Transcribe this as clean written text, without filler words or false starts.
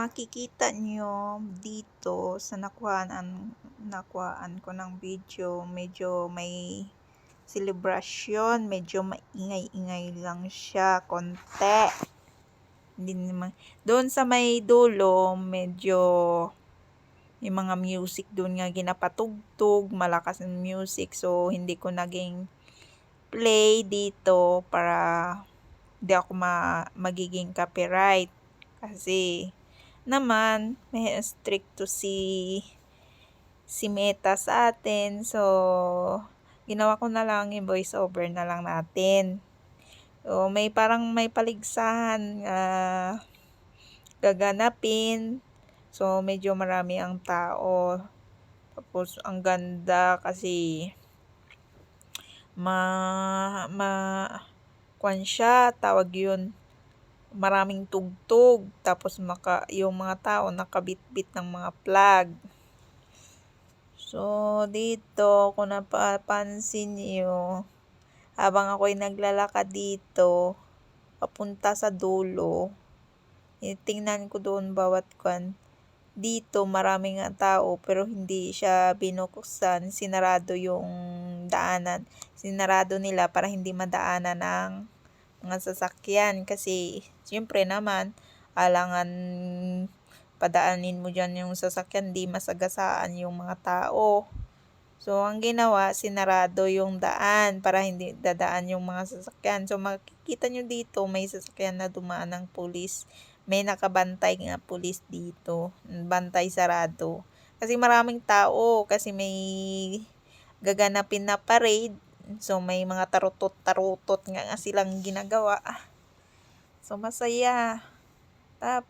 makikita nyo dito sa nakuhaan ko ng video, medyo may celebration, medyo maingay-ingay lang siya, konti. Hindi naman. Doon sa may dulo, medyo may mga music doon nga ginapatugtog, malakas ang music, so hindi ko naging play dito para hindi ako magiging copyright. Kasi naman may stricto si Meta sa atin, so ginawa ko na lang yung voice over na lang natin. So may parang may paligsahan gaganapin, so medyo marami ang tao, tapos ang ganda kasi kwan siya, tawag yun, maraming tugtog, tapos yung mga tao nakabitbit ng mga flag. So dito kung napapansin niyo, habang ako'y naglalakad dito papunta sa dulo, tingnan ko doon bawat kwan. Dito maraming tao pero hindi siya binuksan, sinarado yung daanan. Sinarado nila para hindi madaanan ng mga sasakyan kasi siyempre naman alangan padaanin mo dyan yung sasakyan, di masagasaan yung mga tao. So ang ginawa, sinarado yung daan para hindi dadaan yung mga sasakyan. So makikita nyo dito may sasakyan na dumaan ng pulis. May nakabantay nga pulis dito, bantay sarado. Kasi maraming tao, kasi may gaganapin na parade. So may mga tarutot-tarutot nga silang ginagawa. So masaya. Tapos